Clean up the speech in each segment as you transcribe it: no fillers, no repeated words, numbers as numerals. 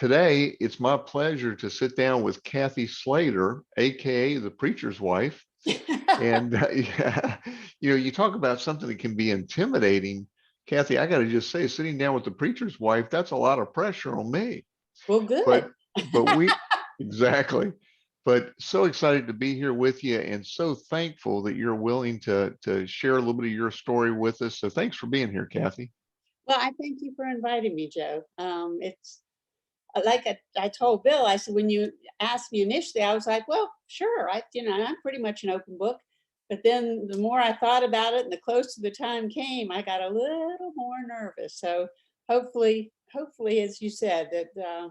today it's my pleasure to sit down with Kathy Slater, aka the preacher's wife. And yeah, you talk about something that can be intimidating. Kathy, I got to just say, sitting down with the preacher's wife, that's a lot of pressure on me. Well, good. But we exactly. But so excited to be here with you, and so thankful that you're willing to share a little bit of your story with us. So thanks for being here, Kathy. Well, I thank you for inviting me, Joe. It's like I told Bill, I said, when you asked me initially, I was like, well, sure. I'm pretty much an open book. But then the more I thought about it and the closer the time came, I got a little more nervous. So hopefully, as you said, that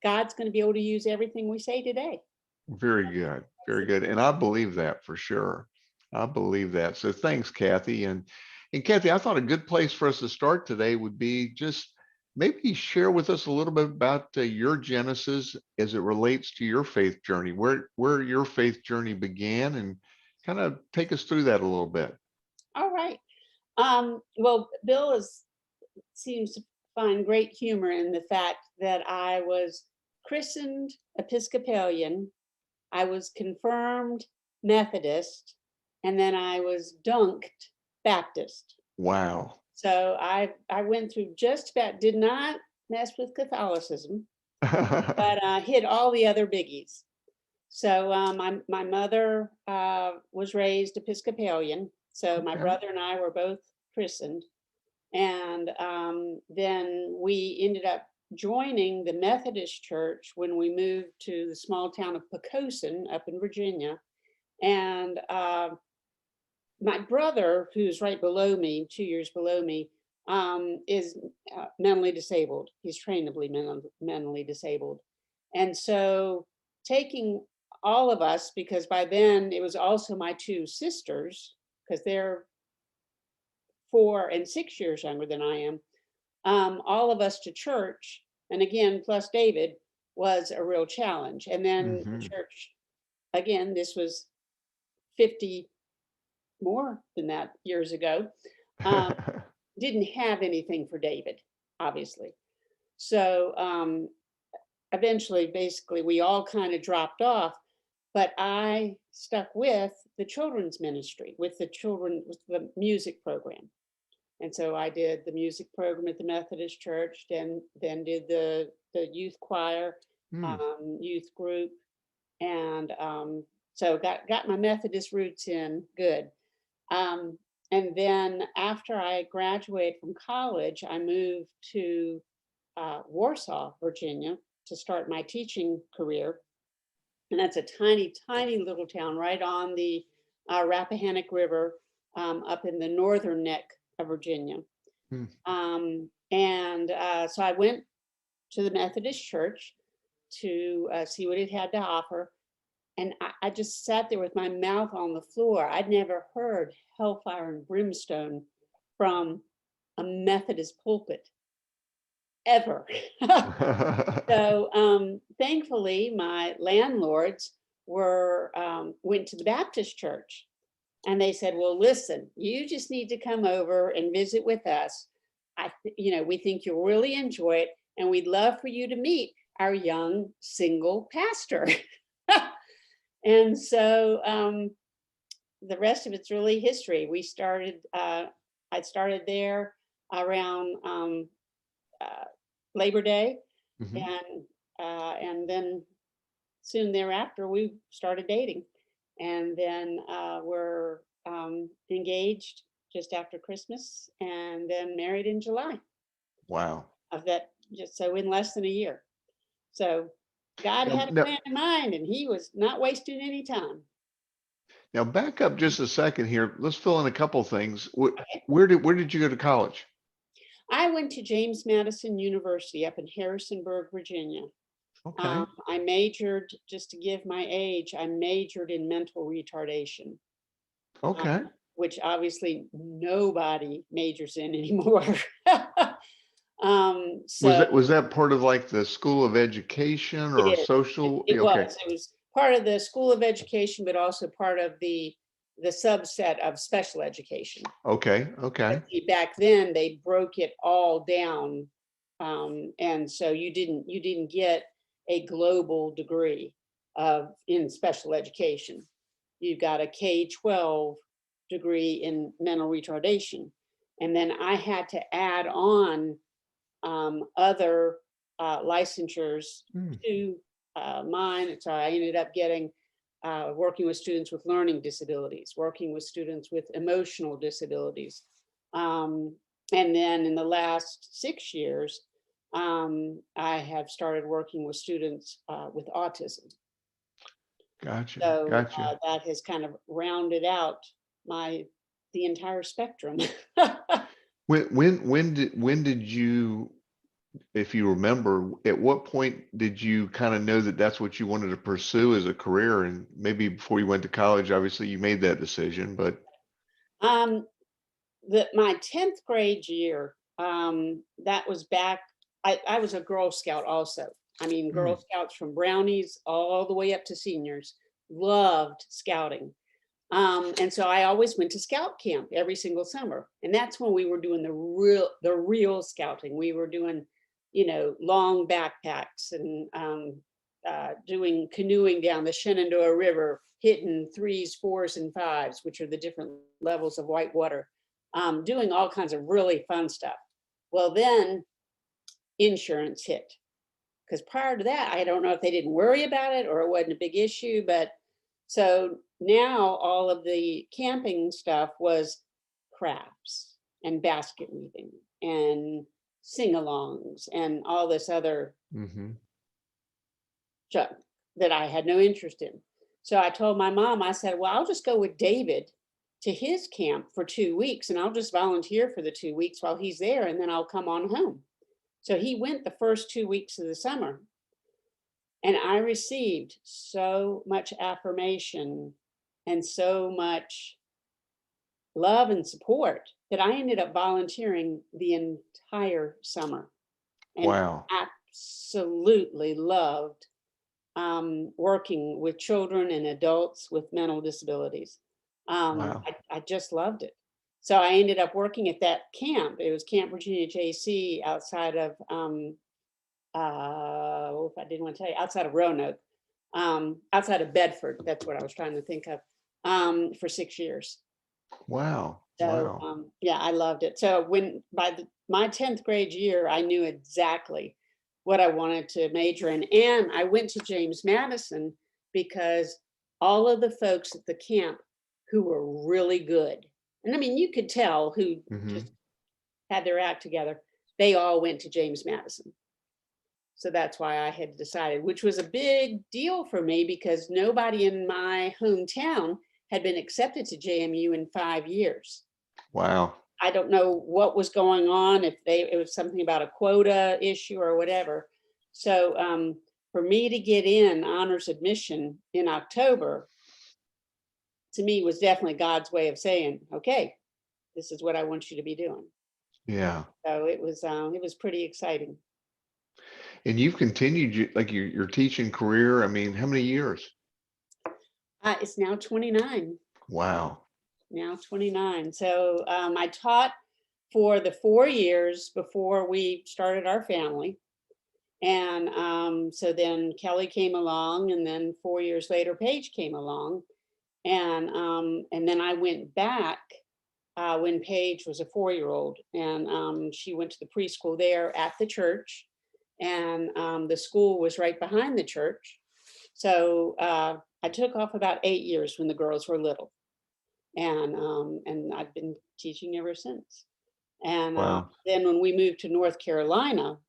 God's going to be able to use everything we say today. Very good. Very good. And I believe that for sure. I believe that. So thanks, Kathy. And Kathy, I thought a good place for us to start today would be just maybe share with us a little bit about your Genesis as it relates to your faith journey, where your faith journey began, and kind of take us through that a little bit. All right. Well, Bill seems to find great humor in the fact that I was christened Episcopalian, I was confirmed Methodist, and then I was dunked Baptist. Wow. So I went through just about, did not mess with Catholicism, but hit all the other biggies. So my mother was raised Episcopalian. So my Okay. brother and I were both christened. And then we ended up joining the Methodist Church when we moved to the small town of Poquoson up in Virginia. And my brother, who's right below me, 2 years below me, is mentally disabled. He's trainably mentally disabled. And so taking all of us, because by then it was also my two sisters, because they're 4 and 6 years younger than I am, all of us to church, and again, plus David, was a real challenge. And then the Hmm. church, again, this was 50 more than that years ago, didn't have anything for David, obviously. So eventually, basically, we all kind of dropped off, but I stuck with the children's ministry, with the music program. And so I did the music program at the Methodist Church, then did the youth choir, Hmm. youth group, and so got my Methodist roots in good. And then after I graduated from college, I moved to Warsaw, Virginia, to start my teaching career. And that's a tiny, tiny little town right on the Rappahannock River, up in the northern neck of Virginia. Hmm. So I went to the Methodist Church to see what it had to offer. And I just sat there with my mouth on the floor. I'd never heard hellfire and brimstone from a Methodist pulpit ever. So thankfully, my landlords went to the Baptist church, and they said, "Well, listen, you just need to come over and visit with us. We think you'll really enjoy it, and we'd love for you to meet our young single pastor." And so the rest of it's really history. I started there around Labor Day, Hmm. and then soon thereafter we started dating, and then we're engaged just after Christmas, and then married in July Wow. of that. Just so in less than a year. So God Now, had a now, plan in mind, and He was not wasting any time. now back up just a second here. Let's fill in a couple things. Okay. Where did you go to college? I went to James Madison University up in Harrisonburg, Virginia. Okay. I majored, just to give my age, I majored in mental retardation, Okay. which obviously nobody majors in anymore. So Was that part of like the School of Education it or is. social? It Okay. was. It was part of the School of Education, but also part of the subset of special education. Okay. Okay. But see, back then they broke it all down And so you didn't get a global degree in special education. You got a K-12 degree in mental retardation. And then I had to add on other licensures Mm. to mine. So I ended up getting working with students with learning disabilities, working with students with emotional disabilities. And then in the last 6 years, I have started working with students with autism. Gotcha. So Gotcha. that has kind of rounded out the entire spectrum. When did you, if you remember, at what point did you kind of know that that's what you wanted to pursue as a career? And maybe before you went to college, obviously you made that decision, but um, my 10th grade year, that was back, I was a Girl Scout also. I mean, Girl mm, Scouts from brownies all the way up to seniors, loved scouting. And so I always went to scout camp every single summer. And that's when we were doing the real scouting. We were doing, long backpacks and doing canoeing down the Shenandoah River, hitting 3s, 4s, and 5s, which are the different levels of white water, doing all kinds of really fun stuff. Well, then insurance hit. Because prior to that, I don't know if they didn't worry about it or it wasn't a big issue, but so now all of the camping stuff was crafts and basket weaving and sing-alongs and all this other mhm. junk that I had no interest in. So I told my mom, I said, well, I'll just go with David to his camp for 2 weeks and I'll just volunteer for the 2 weeks while he's there and then I'll come on home. So he went the first 2 weeks of the summer. And I received so much affirmation and so much love and support that I ended up volunteering the entire summer and Wow. absolutely loved working with children and adults with mental disabilities. Wow. I just loved it. So I ended up working at that camp. It was Camp Virginia JC outside of if I didn't want to tell you, outside of Roanoke, outside of Bedford. That's what I was trying to think of, for 6 years. Wow. So Wow. yeah, I loved it. So my 10th grade year, I knew exactly what I wanted to major in. And I went to James Madison because all of the folks at the camp who were really good, and I mean, you could tell who Mhm. just had their act together, they all went to James Madison. So that's why I had decided, which was a big deal for me because nobody in my hometown had been accepted to JMU in 5 years. Wow. I don't know what was going on, if it was something about a quota issue or whatever. So for me to get in honors admission in October, to me was definitely God's way of saying, okay, this is what I want you to be doing. Yeah. So it was pretty exciting. And you've continued like your teaching career. I mean, how many years? It's now 29. Wow. Now 29. So I taught for the 4 years before we started our family. And so then Kelly came along, and then 4 years later, Paige came along. And then I went back when Paige was a 4-year-old, and she went to the preschool there at the church. And the school was right behind the church. So I took off about 8 years when the girls were little, and I've been teaching ever since. And Wow. then when we moved to North Carolina,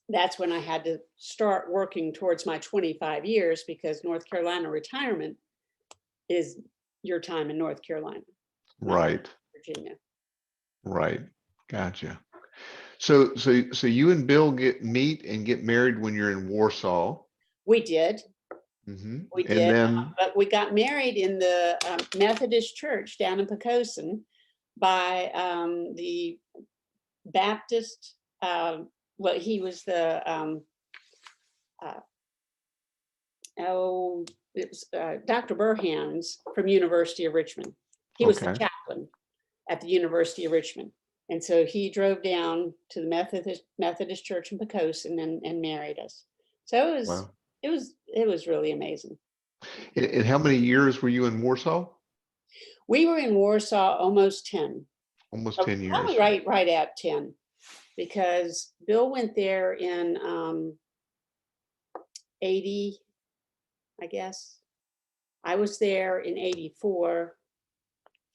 that's when I had to start working towards my 25 years because North Carolina retirement is your time in North Carolina, not Right. Virginia. Right. Gotcha. So you and Bill meet and get married when you're in Warsaw. We did, we And did, then but we got married in the Methodist church down in Pocosin by the Baptist. Well, he was the uh, oh, it was Dr. Burhans from University of Richmond. He was the okay. chaplain at the University of Richmond. And so he drove down to the Methodist Church in Pocosin and married us. So Wow. it was really amazing. And how many years were you in Warsaw? We were in Warsaw almost 10. Almost Oh, 10 probably years. right at 10, because Bill went there in 80, I guess. I was there in 84,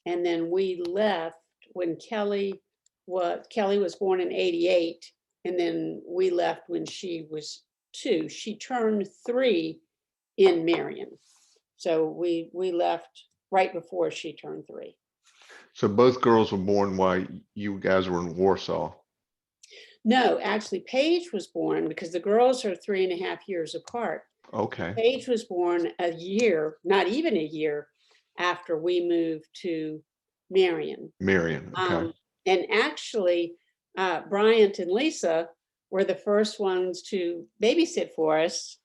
and then we left when Kelly was born in 88, and then we left when she was 2. She turned 3 in Marion. So we left right before she turned 3. So both girls were born while you guys were in Warsaw. No, actually, Paige was born, because the girls are 3.5 years apart. Okay. Paige was born a year, not even a year, after we moved to Marion. Marion. Okay. And actually, Bryant and Lisa were the first ones to babysit for us.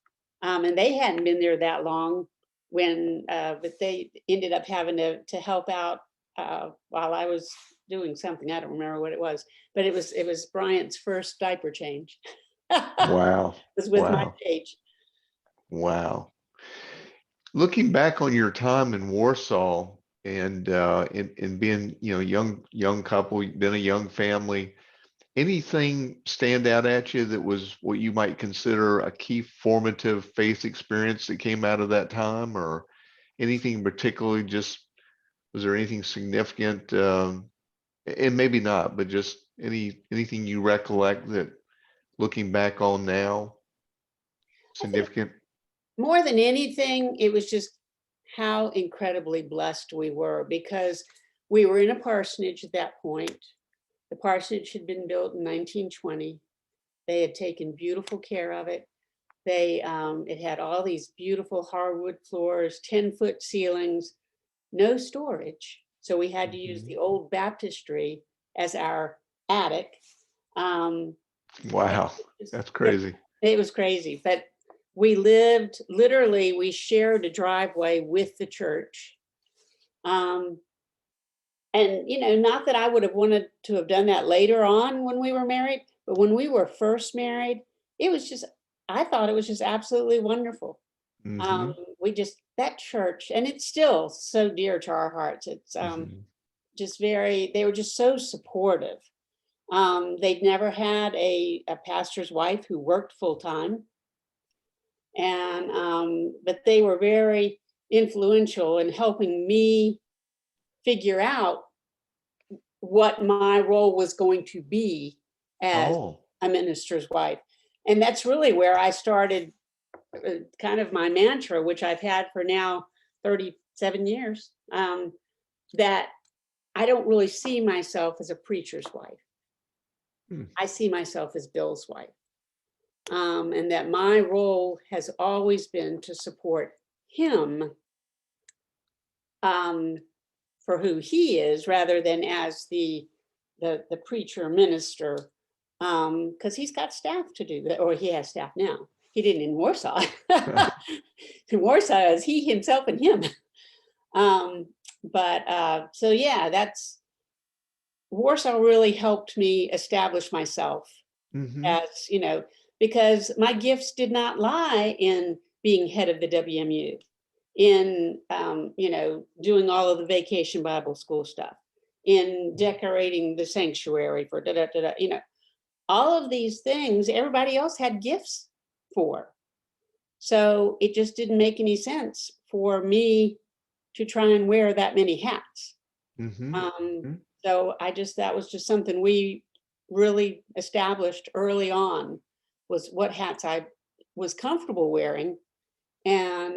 And they hadn't been there that long when, but they ended up having to help out while I was doing something. I don't remember what it was, but it was Bryant's first diaper change. Wow. It was with my Wow. Paige. Wow. Looking back on your time in Warsaw and being, young couple, then a young family, anything stand out at you that was what you might consider a key formative faith experience that came out of that time, or anything particularly, just was there anything significant, and maybe not, but just anything you recollect that looking back on now, I think significant? more than anything, it was just how incredibly blessed we were, because we were in a parsonage at that point. The parsonage had been built in 1920. They had taken beautiful care of it. It had all these beautiful hardwood floors, 10-foot ceilings, no storage. So we had to use the Mhm. old baptistry as our attic. Um, Wow, It's- that's yeah, crazy. it was crazy, but we shared a driveway with the church. Um, and not that I would have wanted to have done that later on when we were married, but when we were first married, it was just, I thought it was just absolutely wonderful. Hmm. We just, that church, and it's still so dear to our hearts. It's Hmm. they were just so supportive. They'd never had a pastor's wife who worked full time. And but they were very influential in helping me figure out what my role was going to be as Oh, a minister's wife. And that's really where I started kind of my mantra, which I've had for now 37 years, that I don't really see myself as a preacher's wife. hmm, I see myself as Bill's wife. And that my role has always been to support him, um, for who he is, rather than as the preacher minister, because he's got staff to do that, or he has staff now. He didn't in Warsaw. In Warsaw, is he, himself, and him. But so yeah, that's Warsaw really helped me establish myself hmm, as, because my gifts did not lie in being head of the WMU, in, doing all of the vacation Bible school stuff, in decorating the sanctuary for da da da da, all of these things everybody else had gifts for. So it just didn't make any sense for me to try and wear that many hats. hmm, Um, so that was just something we really established early on, was what hats I was comfortable wearing. And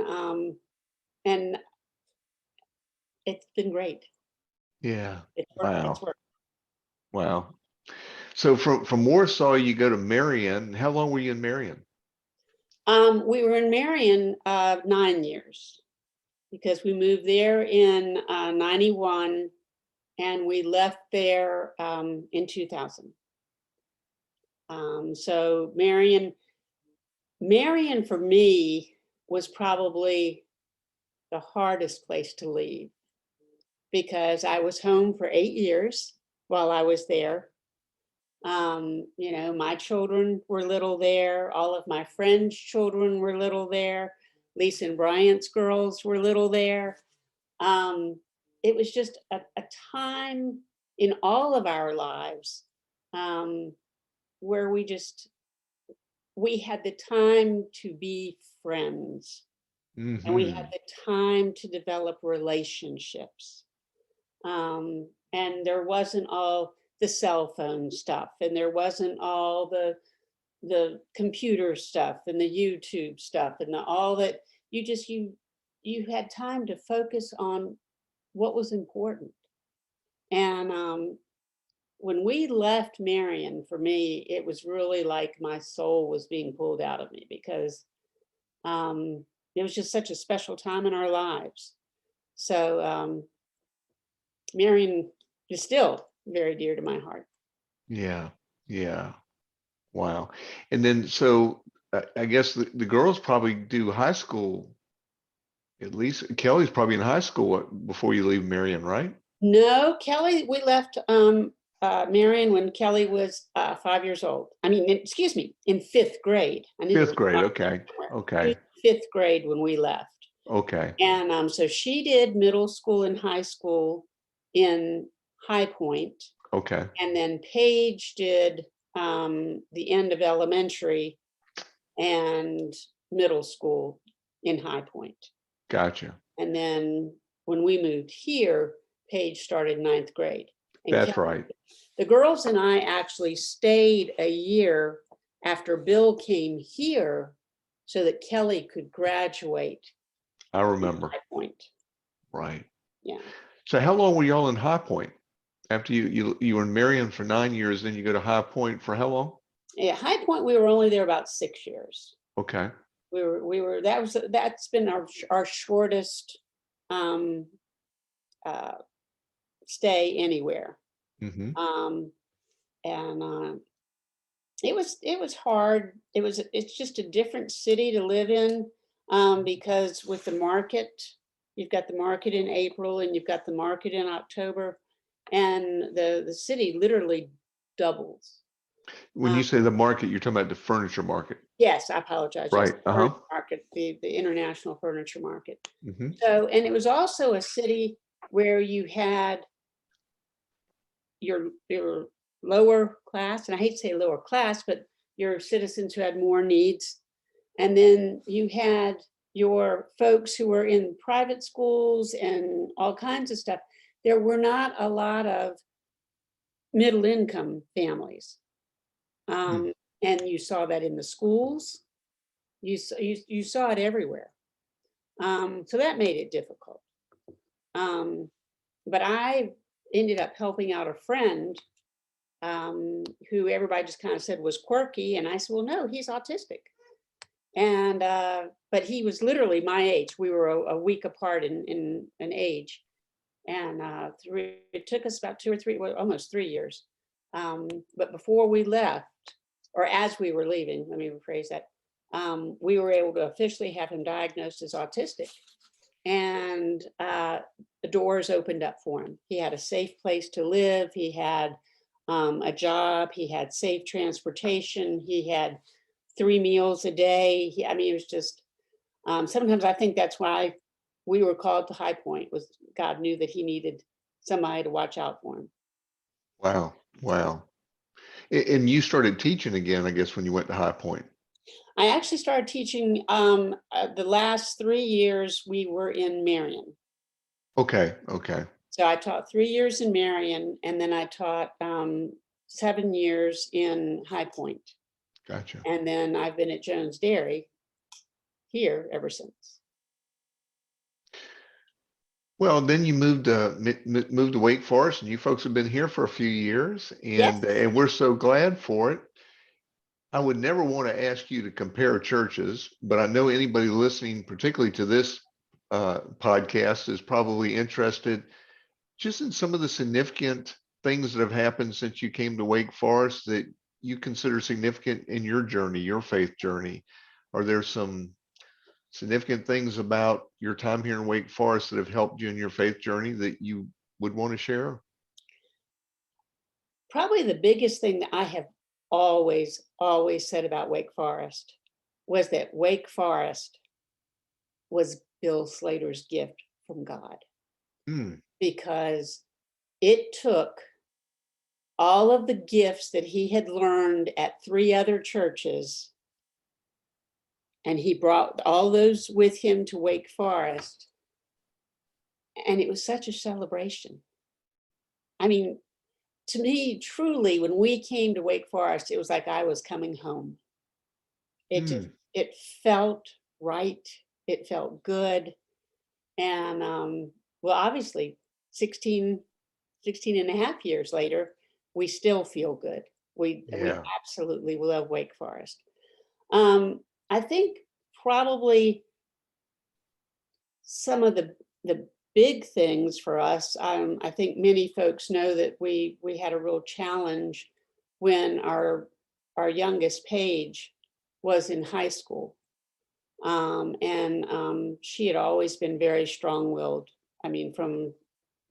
it's been great. yeah. It's Wow. worked. Wow. So from Warsaw, you go to Marion. How long were you in Marion? We were in Marion 9 years, because we moved there in 91, and we left there in 2000. So Marion for me was probably the hardest place to leave, because I was home for 8 years. while I was there. My children were little there. All of my friends' children were little there. Lisa and Bryant's girls were little there. It was just a time in all of our lives where we had the time to be friends, and we had Hmm. the time to develop relationships. And there wasn't all the cell phone stuff, and there wasn't all the computer stuff and the YouTube stuff and all that. You had time to focus on what was important. And when we left Marion, for me, it was really like my soul was being pulled out of me, because it was just such a special time in our lives. So Marion is still very dear to my heart. Yeah. Yeah. Wow. And then, so I guess the girls probably do high school. At least Kelly's probably in high school before you leave Marion, right? No, Kelly, we left Marion when Kelly was 5 years old. I mean, excuse me, in fifth grade. I knew there Fifth was a grade. five Okay. somewhere. She was Okay. in fifth grade when we left. Okay. And so she did middle school and high school in High Point. Okay. And then Paige did the end of elementary and middle school in High Point. Gotcha. And then when we moved here, Paige started ninth grade. And That's right. the girls and I actually stayed a year after Bill came here so that Kelly could graduate I from remember. High Point. Right. Yeah. So how long were y'all in High Point? After you were in Marion for 9 years, then you go to High Point for how long? Yeah, High Point, we were only there about 6 years. Okay. That's been our shortest um, uh, stay anywhere. Mm-hmm. Um, and it was hard. It's just a different city to live in, because with the market, you've got the market in April and you've got the market in October, and the city literally doubles. When Uh, you say the market, you're talking about the furniture market, yes, I apologize. Yes, right? the Uh-huh. furniture market, the international furniture market. Mm-hmm. So, and it was also a city where you had your lower class, and I hate to say lower class, but your citizens who had more needs. And then you had your folks who were in private schools and all kinds of stuff. There were not a lot of middle income families. Mm. And you saw that in the schools. You saw it everywhere. So that made it difficult. But I ended up helping out a friend who everybody just kind of said was quirky. And I said, well, no, he's autistic. And but he was literally my age. We were a week apart in an age. And it took us about 2 or 3, well, almost 3 years. But before we left, or as we were leaving, let me rephrase that, we were able to officially have him diagnosed as autistic. And the doors opened up for him. He had a safe place to live. He had a job. He had safe transportation. He had 3 meals a day. I mean, it was just, sometimes I think that's why we were called to High Point, was God knew that he needed somebody to watch out for him. Wow. Wow. And you started teaching again, I guess, when you went to High Point. I actually started teaching the last 3 years we were in Marion. Okay. Okay. So I taught 3 years in Marion, and then I taught 7 years in High Point. Gotcha. And then I've been at Jones Dairy here ever since. Well, then you moved to Wake Forest, and you folks have been here for a few years, Yes. and we're so glad for it. I would never want to ask you to compare churches, but I know anybody listening, particularly to this podcast, is probably interested just in some of the significant things that have happened since you came to Wake Forest that you consider significant in your journey, your faith journey. Are there some significant things about your time here in Wake Forest that have helped you in your faith journey that you would want to share? probably the biggest thing that I have always said about Wake Forest was that Wake Forest was Bill Slater's gift from God, Mm, because it took all of the gifts that he had learned at 3 other churches, and he brought all those with him to Wake Forest, and it was such a celebration. I mean, to me, truly, when we came to Wake Forest, it was like I was coming home. mm, It felt right. It felt good. And well, obviously 16 and a half years later, we still feel good. We yeah. absolutely love Wake Forest. Um, I think probably some of the big things for us, I think many folks know that we had a real challenge when our youngest Paige was in high school. And she had always been very strong-willed. I mean, from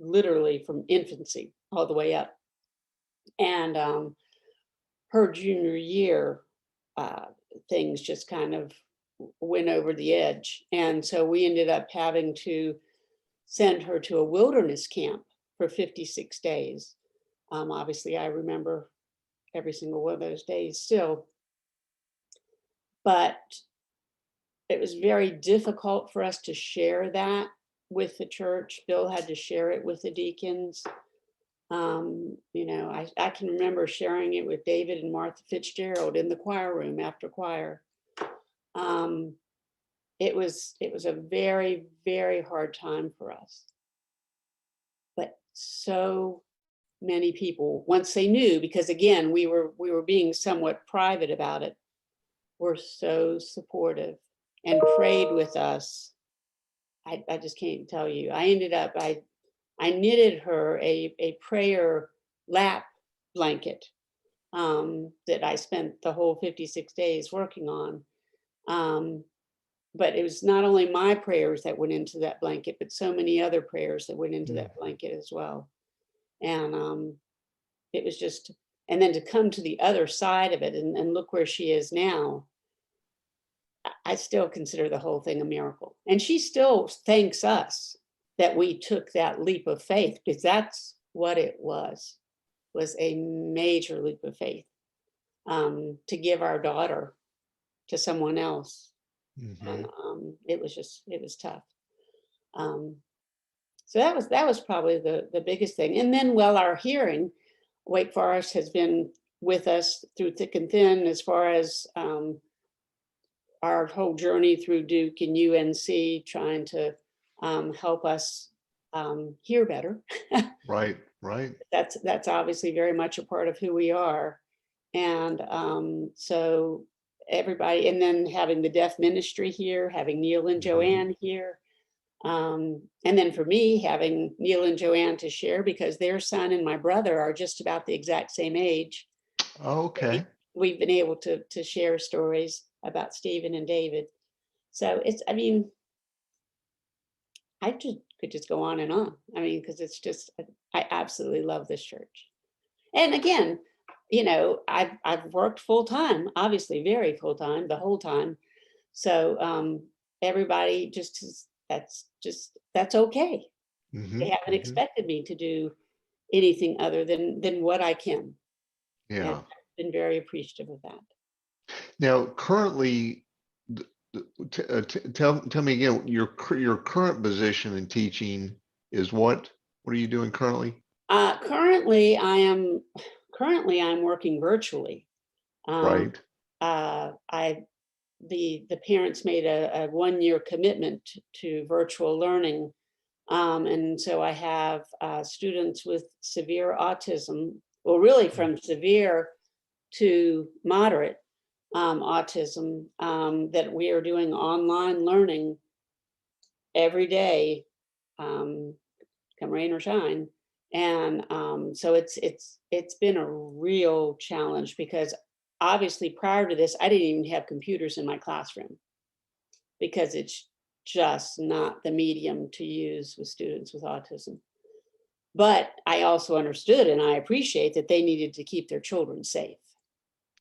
literally from infancy all the way up. And her junior year, uh, things just kind of went over the edge. And so we ended up having to send her to a wilderness camp for 56 days. Obviously, I remember every single one of those days still, but it was very difficult for us to share that with the church. Bill had to share it with the deacons. I can remember sharing it with David and Martha Fitzgerald in the choir room after choir. Um, it was a very, very hard time for us. But so many people, once they knew, because again, we were being somewhat private about it, were so supportive and prayed with us. I just can't tell you. I knitted her a prayer lap blanket that I spent the whole 56 days working on. Um, but it was not only my prayers that went into that blanket, but so many other prayers that went into Mm, that blanket as well. And it was just, and then to come to the other side of it and look where she is now, I still consider the whole thing a miracle. And she still thanks us that we took that leap of faith, because that's what it was a major leap of faith, to give our daughter to someone else. And mhm. it was tough. Um, so that was probably the biggest thing. And then, well, our hearing, Wake Forest has been with us through thick and thin, as far as our whole journey through Duke and UNC, trying to help us hear better. Right, right. That's obviously very much a part of who we are. And so everybody, and then having the deaf ministry here, having Neil and Mhm. Joanne here. And then for me, having Neil and Joanne to share, because their son and my brother are just about the exact same age. Okay. We've been able to share stories about Stephen and David. So I mean, I just could just go on and on. I mean, because it's just, I absolutely love this church. And again, I've worked full time, obviously very full time the whole time. So everybody that's okay. They Mhm, haven't mhm. expected me to do anything other than what I can. And Yeah. I've been very appreciative of that. Now, currently, tell me again, your current position in teaching is what? What are you doing currently? Uh, currently, I am I'm working virtually. Um, Right. I the parents made a 1 year commitment to virtual learning, and so I have students with severe autism, well, really Mm, from severe to moderate autism, that we are doing online learning every day, um, come rain or shine. And so it's been a real challenge, because obviously prior to this, I didn't even have computers in my classroom, because it's just not the medium to use with students with autism. But I also understood and I appreciate that they needed to keep their children safe.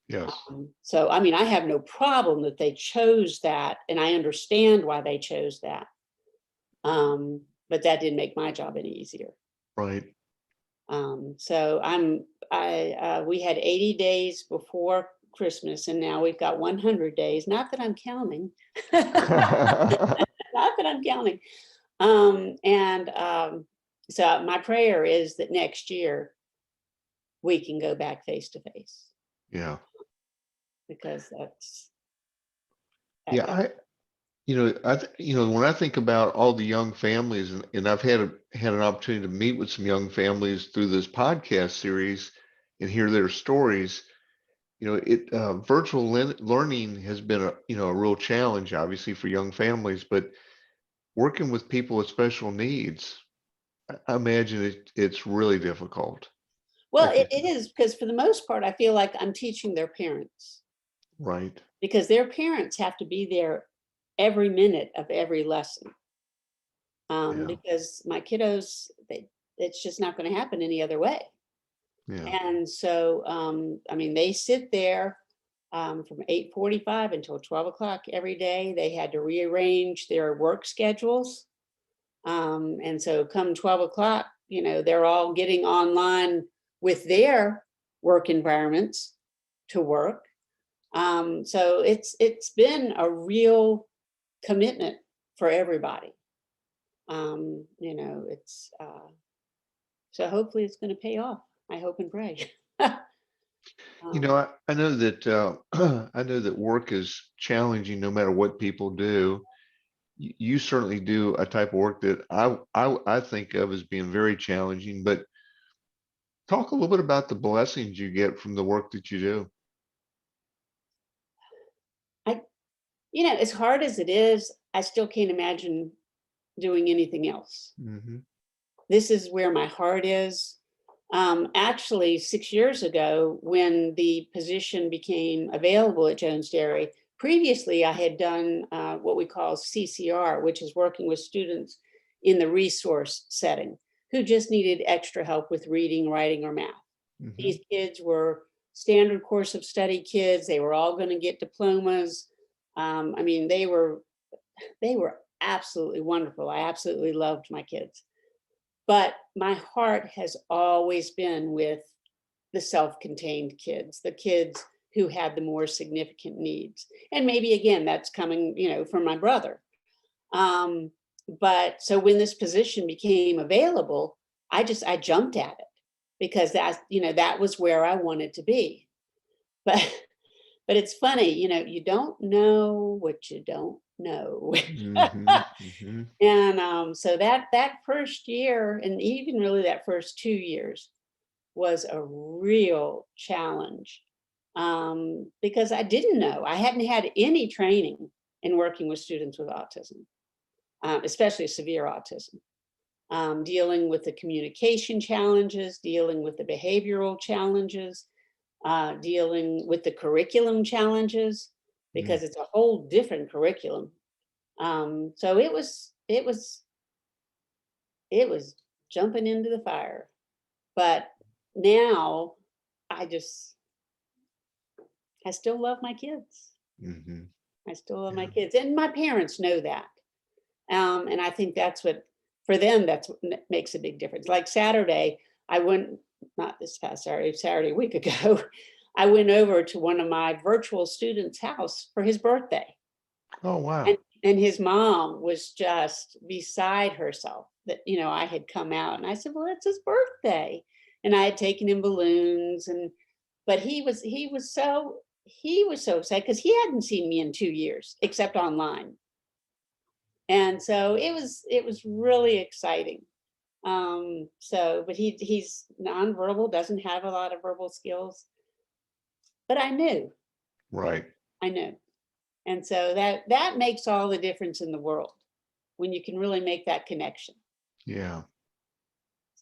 Yes. So, I mean, I have no problem that they chose that, and I understand why they chose that. But that didn't make my job any easier. Right. So we had 80 days before Christmas, and now we've got 100 days. Not that I'm counting. Not that I'm counting. So my prayer is that next year we can go back face to face, Yeah. because that's Yeah. When I think about all the young families, and I've had an opportunity to meet with some young families through this podcast series and hear their stories. Virtual learning has been a real challenge, obviously, for young families, but working with people with special needs, I imagine it's really difficult. well, Like you it said, is, because for the most part, I feel like I'm teaching their parents, right? because their parents have to be there every minute of every lesson. Yeah, Because my kiddos, it's just not going to happen any other way. yeah. And so, I mean, they sit there from 8:45 until 12 o'clock every day. They had to rearrange their work schedules. And so come 12 o'clock, they're all getting online with their work environments to work. So it's been a real commitment for everybody. It's so hopefully it's going to pay off. I hope and pray. Um, I know that I know that work is challenging no matter what people do. You certainly do a type of work that I think of as being very challenging. But talk a little bit about the blessings you get from the work that you do. I, as hard as it is, I still can't imagine doing anything else. Hmm. This is where my heart is. Actually, 6 years ago, when the position became available at Jones Dairy, previously I had done what we call CCR, which is working with students in the resource setting who just needed extra help with reading, writing, or math. Hmm. These kids were standard course of study kids. They were all going to get diplomas. I mean, they were absolutely wonderful. I absolutely loved my kids. But my heart has always been with the self-contained kids, the kids who had the more significant needs. And maybe again, that's coming, from my brother. Um, but so when this position became available, I jumped at it, because that was where I wanted to be. But but it's funny, you don't know what you don't know. Hmm. Hmm. And so that first year, and even really that first 2 years, was a real challenge, because I didn't know. I hadn't had any training in working with students with autism, especially severe autism, dealing with the communication challenges, dealing with the behavioral challenges, dealing with the curriculum challenges, because it's a whole different curriculum. So it was jumping into the fire. But now I just I still love my kids. Hmm. I still love my Yeah. kids, and my parents know that. And I think that's what, for them, that's what makes a big difference. Like Saturday, I went, not this past Saturday, Saturday a week ago, I went over to one of my virtual students' house for his birthday. Oh, And wow. and his mom was just beside herself that, I had come out, and I said, "Well, it's his birthday." And I had taken him balloons, but he was so excited, because he hadn't seen me in 2 years except online. And so it was really exciting. But he's nonverbal, doesn't have a lot of verbal skills, but Right. I knew. And so that makes all the difference in the world, when you can really make that connection. Yeah.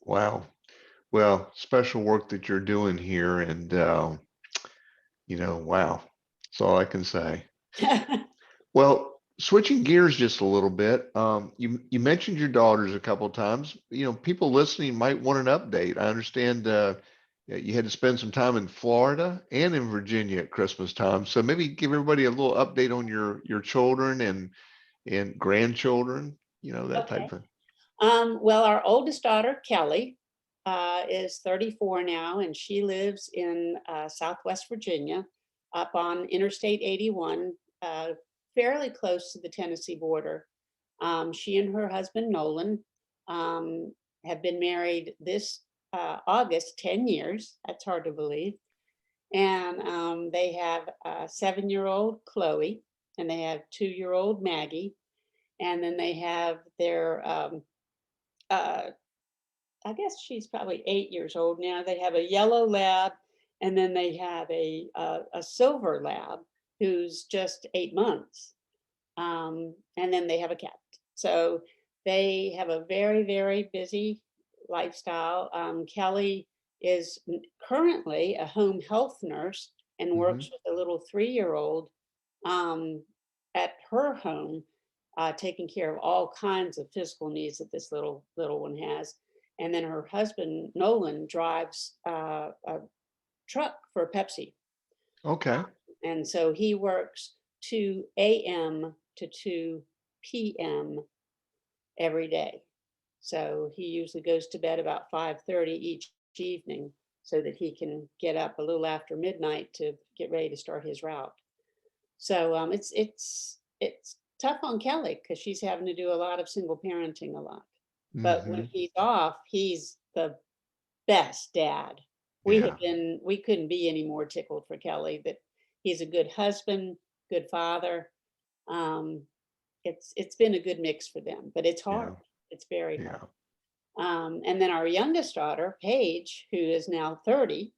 Wow. Well, special work that you're doing here, and wow. That's all I can say. Well, Switching gears just a little bit, you mentioned your daughters a couple of times. People listening might want an update. I understand you had to spend some time in Florida and in Virginia at Christmas time. So maybe give everybody a little update on your children and grandchildren, that type Okay. of thing. Well, our oldest daughter, Kelly, is 34 now, and she lives in Southwest Virginia, up on Interstate 81, fairly close to the Tennessee border. She and her husband, Nolan, um, have been married this August 10 years. That's hard to believe. And they have a 7-year-old Chloe, and they have 2-year-old Maggie, and then they have their uh, I guess she's probably 8 years old now. They have a yellow lab, and then they have a silver lab who's just 8 months. And then they have a cat. So they have a very, very busy lifestyle. Kelly is currently a home health nurse and Hmm. works with a little 3-year-old um, at her home, taking care of all kinds of physical needs that this little one has. And then her husband Nolan drives a truck for Pepsi, Okay. and so he works 2 a.m. to 2 p.m. every day. So he usually goes to bed about 5:30 each evening so that he can get up a little after midnight to get ready to start his route. So it's tough on Kelly because she's having to do a lot of single parenting a lot. But when Hmm. he's off, he's the best dad. Yeah. We couldn't be any more tickled for Kelly that he's a good husband, good father. Um, it's been a good mix for them, but it's Yeah. hard. It's very hard. Yeah. And then our youngest daughter, Paige, who is now 30,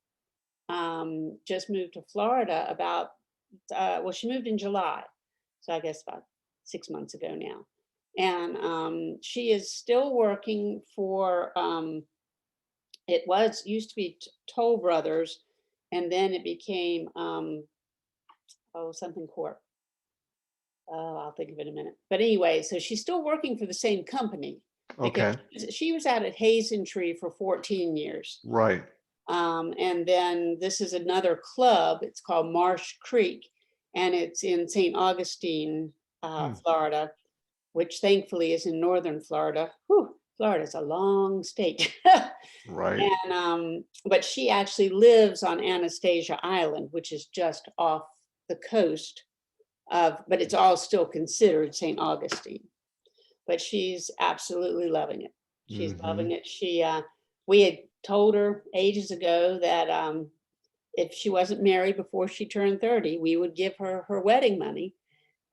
just moved to Florida about, well, she moved in July. So I guess about 6 months ago now. And she is still working for, it was used to be Toll Brothers, and then it became, something Corp. I'll think of it in a minute. But anyway, so she's still working for the same company because Okay. she was out at Hazen Tree for 14 years. Right. And then this is another club. It's called Marsh Creek, and it's in St. Augustine, Hmm. Florida, which thankfully is in northern Florida. Whew, Florida's a long state. Right. And but she actually lives on Anastasia Island, which is just off the coast of, but it's all still considered St. Augustine. But she's absolutely loving it. She's Hmm. loving it. We had told her ages ago that if she wasn't married before she turned 30, we would give her her wedding money.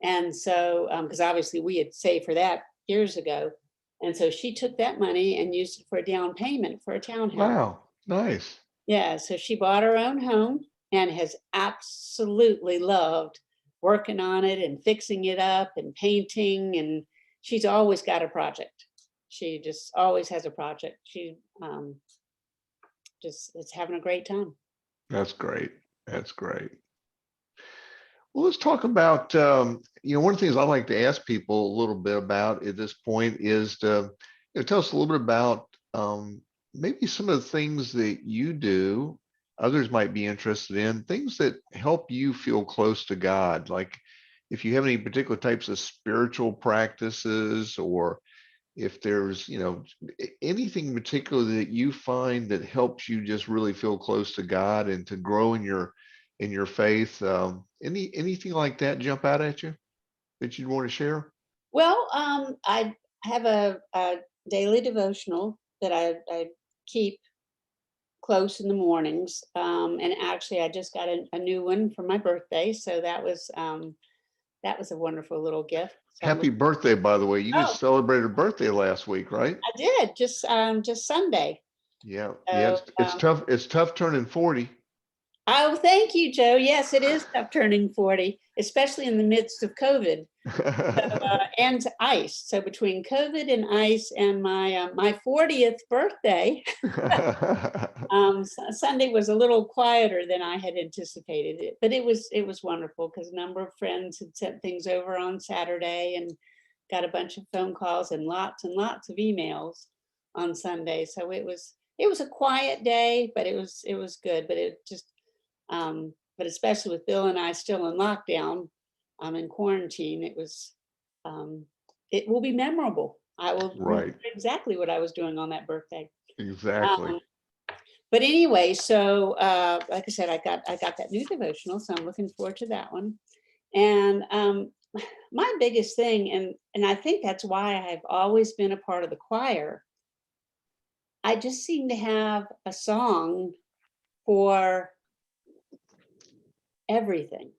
And so, because obviously we had saved for that years ago. And so she took that money and used it for a down payment for a townhouse. Wow. Nice. Yeah, so she bought her own home and has absolutely loved working on it and fixing it up and painting. And she's always got a project. She just always has a project. She just is having a great time. That's great. That's great. Well, let's talk about, one of the things I like to ask people a little bit about at this point is to, tell us a little bit about maybe some of the things that you do, others might be interested in, things that help you feel close to God. Like if you have any particular types of spiritual practices, or if there's, anything in particular that you find that helps you just really feel close to God and to grow in your faith. Anything like that jump out at you that you'd want to share? Well, I have a daily devotional that I keep close in the mornings. And actually, I just got a new one for my birthday, so that was a wonderful little gift. So I'm Happy birthday, by the way. You oh, just celebrated a birthday last week, right? I did just Sunday. Yeah. Yeah. So It's tough. It's tough turning 40. Oh, thank you, Joe. Yes, it is tough turning 40, especially in the midst of COVID. And ice. So between COVID and ice and my 40th birthday, Sunday was a little quieter than I had anticipated it, but it was wonderful because a number of friends had sent things over on Saturday and got a bunch of phone calls and lots of emails on Sunday. So it was a quiet day, but it was good. But it just but especially with Bill and I still in lockdown, in quarantine, it will be memorable. I will remember Right. exactly what I was doing on that birthday. Exactly. Um, but anyway, so like I said, I got that new devotional, so I'm looking forward to that one. And my biggest thing, and I think that's why I've always been a part of the choir. I just seem to have a song for everything.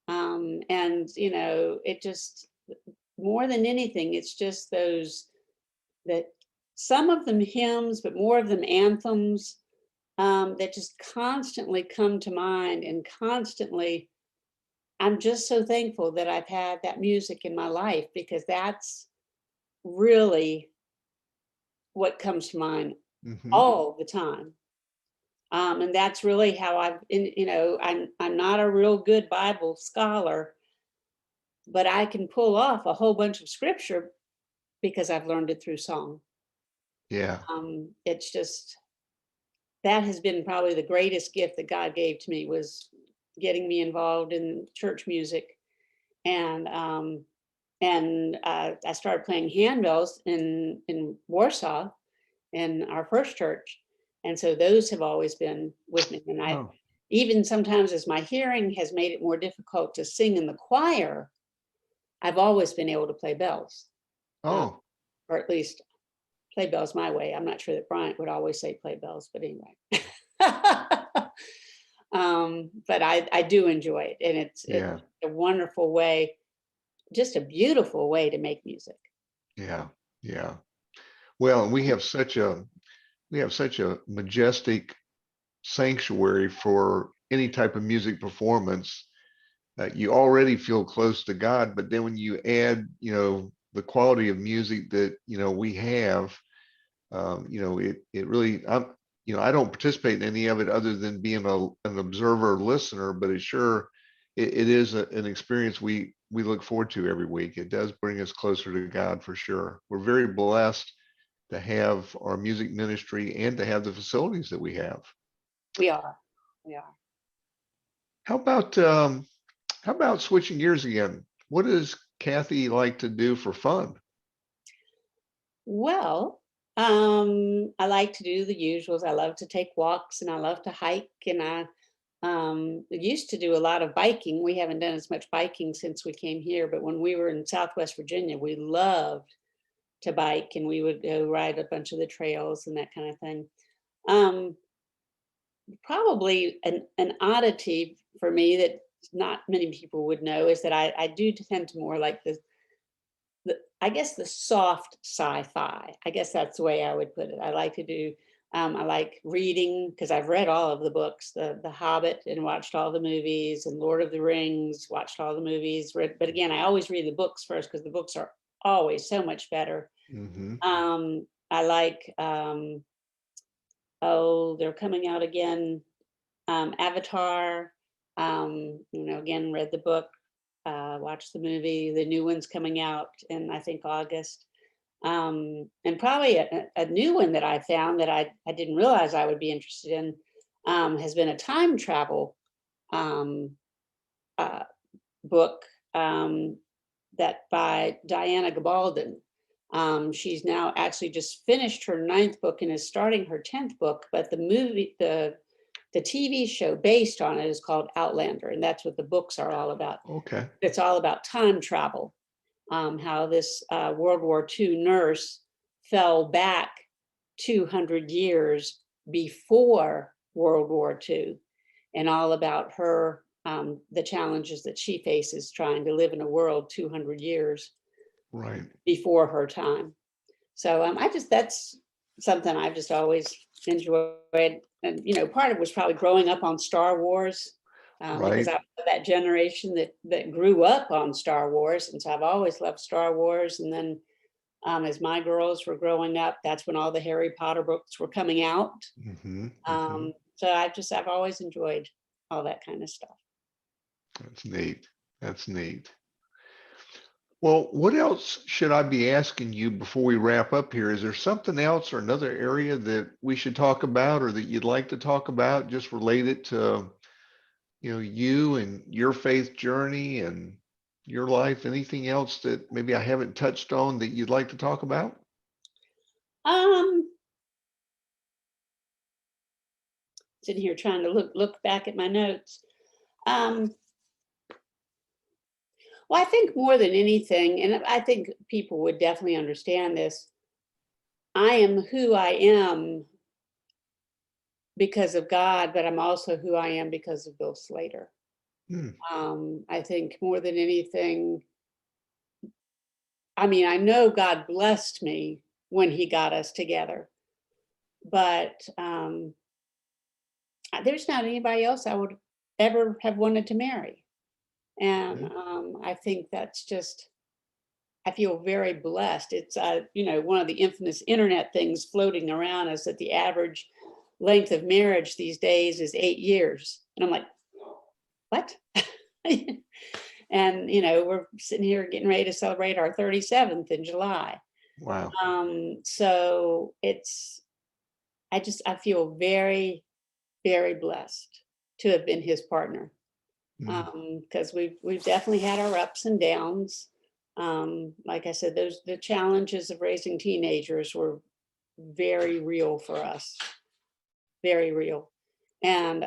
And it just, more than anything, it's just those, that some of them hymns, but more of them anthems, that just constantly come to mind, and constantly, I'm just so thankful that I've had that music in my life, because that's really what comes to mind Hmm. all the time. And that's really how I'm not a real good Bible scholar, but I can pull off a whole bunch of scripture because I've learned it through song. Yeah. It's just, that has been probably the greatest gift that God gave to me, was getting me involved in church music. And I started playing handbells in Warsaw, in our first church, and so those have always been with me. And I, Oh. even sometimes as my hearing has made it more difficult to sing in the choir, I've always been able to play bells, uh, Oh. or at least play bells my way. I'm not sure that Bryant would always say play bells, but anyway. But I do enjoy it, and it's Yeah. a wonderful way, just a beautiful way to make music. Yeah. Yeah. Well, we have such a majestic sanctuary for any type of music performance. You already feel close to God, but then when you add, the quality of music that we have, it really, I don't participate in any of it other than being an observer, listener, but it is an experience we look forward to every week. It does bring us closer to God for sure. We're very blessed to have our music ministry and to have the facilities that we have. We are. We are. How about switching gears again? What does Kathy like to do for fun? Well, I like to do the usuals. I love to take walks, and I love to hike, and I used to do a lot of biking. We haven't done as much biking since we came here, but when we were in Southwest Virginia, we loved to bike, and we would go ride a bunch of the trails and that kind of thing. Um, Probably an oddity for me that not many people would know is that I do tend to more like I guess the soft sci-fi. I guess that's the way I would put it. I like to do. I like reading because I've read all of the books, the Hobbit, and watched all the movies, and Lord of the Rings, watched all the movies. But again, I always read the books first because the books are always so much better. Hmm. I like. Oh, they're coming out again. Avatar. Again, read the book, watched the movie. The new one's coming out in, I think, August. And probably a new one that I found that I didn't realize I would be interested in, has been a time travel um, uh, book, that by Diana Gabaldon. She's now actually just finished her ninth book and is starting her 10th book, but the TV show based on it is called Outlander, and that's what the books are all about. Okay. It's all about time travel, how this World War II nurse fell back 200 years before World War II, and all about her, the challenges that she faces trying to live in a world 200 years Right. before her time. So I just, something I've just always enjoyed. And, part of it was probably growing up on Star Wars, because Right. I'm that generation that grew up on Star Wars. And so I've always loved Star Wars. And then as my girls were growing up, that's when all the Harry Potter books were coming out. Hmm. Hmm. So I've always enjoyed all that kind of stuff. That's neat. That's neat. Well, what else should I be asking you before we wrap up here? Is there something else or another area that we should talk about or that you'd like to talk about just related to, you and your faith journey and your life? Anything else that maybe I haven't touched on that you'd like to talk about? Um, Sitting here trying to look back at my notes. Um, well, I think more than anything, and I think people would definitely understand this. I am who I am because of God, but I'm also who I am because of Bill Slater. Hmm. I think more than anything, I mean, I know God blessed me when He got us together, but there's not anybody else I would ever have wanted to marry. And Okay. I think that's just, I feel very blessed. It's, one of the infamous internet things floating around is that the average length of marriage these days is 8 years. And I'm like, what? And, we're sitting here getting ready to celebrate our 37th in July. Wow. So I feel very, very blessed to have been his partner. Mm. Because we've definitely had our ups and downs. Like I said, the challenges of raising teenagers were very real for us, very real. And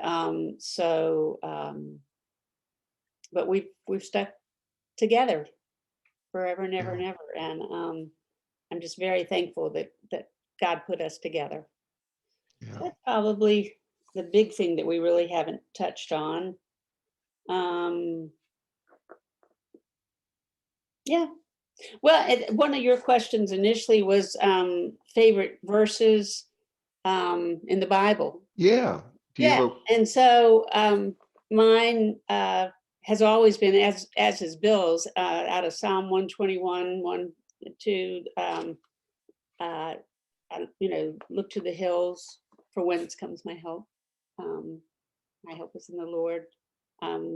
but we've stuck together forever and ever Yeah. and ever. And I'm just very thankful that God put us together. Yeah. That's probably the big thing that we really haven't touched on. Um, yeah. Well, one of your questions initially was favorite verses in the Bible. Yeah. Do you Yeah, have a and so mine has always been as is Bill's out of Psalm 121, 1, 2. Uh, look to the hills for whence comes my help. Um, my help is in the Lord.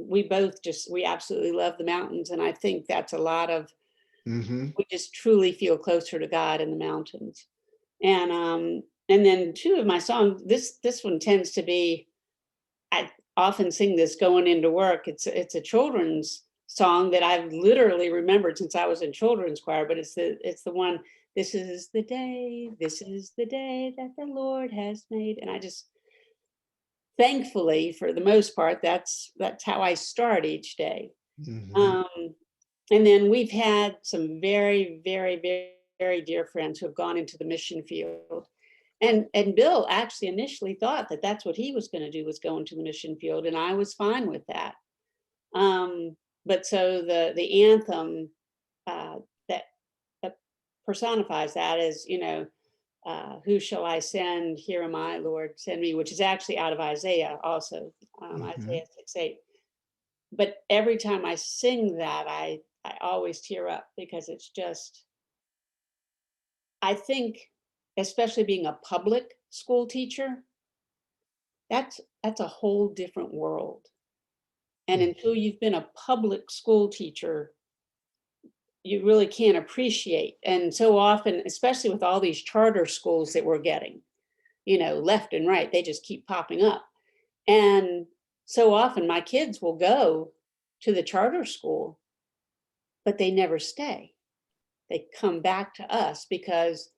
We absolutely love the mountains, and I think that's a lot of mhm. we just truly feel closer to God in the mountains. And then two of my songs, this one tends to be, I often sing this going into work. It's a children's song that I've literally remembered since I was in children's choir, but it's the one, this is the day that the Lord has made. And I just thankfully for the most part, that's how I start each day. Mhm. Um, and then we've had some very, very, very, very dear friends who have gone into the mission field. And Bill actually initially thought that that's what he was going to do, was go into the mission field, and I was fine with that. But so the anthem uh, that, that personifies that is, who shall I send? Here am I, Lord, send me, which is actually out of Isaiah also, Mhm. Isaiah 6:8. But every time I sing that, I always tear up because it's just, I think, especially being a public school teacher, that's a whole different world. And Mm. until you've been a public school teacher, you really can't appreciate. And so often, especially with all these charter schools that we're getting, left and right, they just keep popping up. And so often my kids will go to the charter school, but they never stay. They come back to us because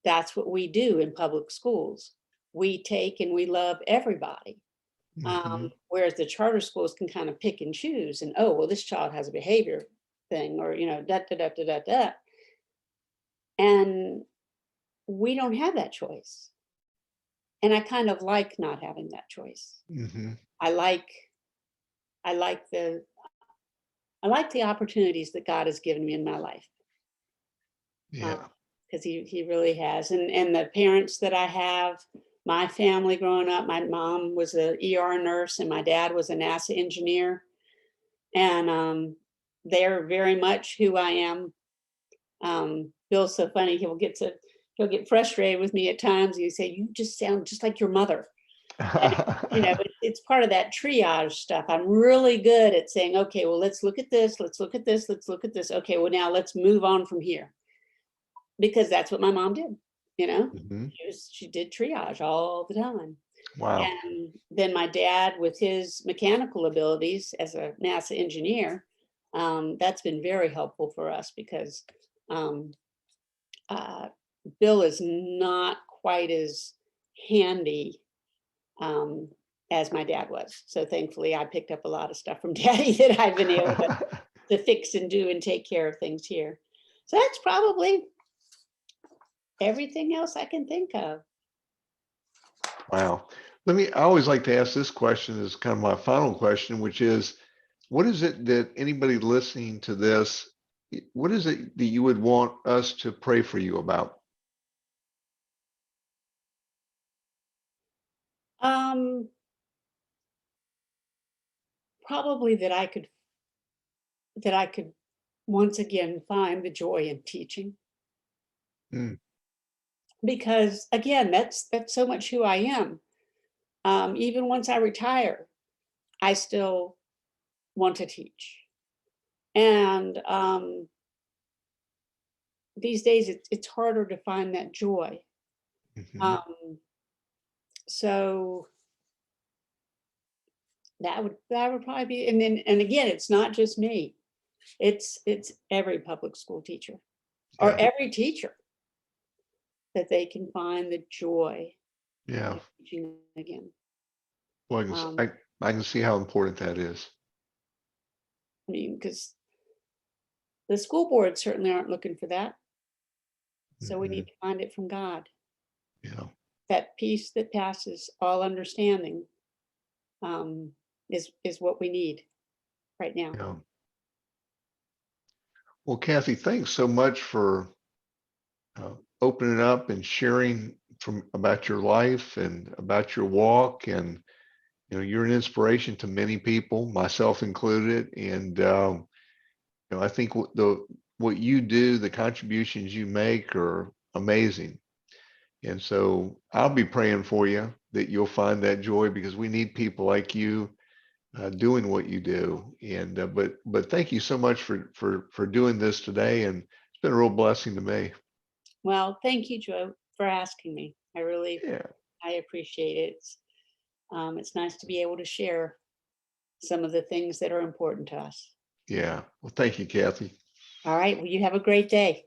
that's what we do in public schools. We take and we love everybody. Mhm. Whereas the charter schools can kind of pick and choose and, oh, well, this child has a behavior thing, or, da, da, da, da, da, da. And we don't have that choice. And I kind of like not having that choice. Mhm. I like, I like the, I like the opportunities that God has given me in my life. Um, Yeah. because he really has. And the parents that I have, my family growing up, my mom was a ER nurse and my dad was a NASA engineer. And they're very much who I am. Bill's so funny. He'll get frustrated with me at times. You say, "You just sound just like your mother." And, it's part of that triage stuff. I'm really good at saying, okay, well, let's look at this. Let's look at this. Let's look at this. Okay, well, now let's move on from here. Because that's what my mom did. Mhm. She did triage all the time. Wow. And then my dad, with his mechanical abilities as a NASA engineer, that's been very helpful for us because um, uh, Bill is not quite as handy as my dad was. So thankfully, I picked up a lot of stuff from Daddy that I've been able to fix and do and take care of things here. So that's probably everything else I can think of. Wow. I always like to ask this question as kind of my final question, which is, what is it that anybody listening to this, what is it that you would want us to pray for you about? Um, Probably that I could once again find the joy in teaching, Mm, because again, that's so much who I am. Even once I retire, I still want to teach. And these days, it's harder to find that joy. mhm. Um, so that would probably be. And again, it's not just me. It's every public school teacher or Yeah. every teacher that they can find the joy Yeah. of teaching again. Well, Um, I can see how important that is. I mean, because the school boards certainly aren't looking for that. So we need Mhm. to find it from God. Yeah. That peace that passes all understanding um, is what we need right now. Yeah. Well, Kathy, thanks so much for opening up and sharing from about your life and about your walk. And you're an inspiration to many people, myself included. And I think what you do, the contributions you make are amazing. And so I'll be praying for you that you'll find that joy, because we need people like you doing what you do. And but thank you so much for doing this today, and it's been a real blessing to me. Well, thank you, Joe, for asking me. Yeah, I appreciate it. It's nice to be able to share some of the things that are important to us. yeah. Well, thank you, Kathy. All right. Well, you have a great day.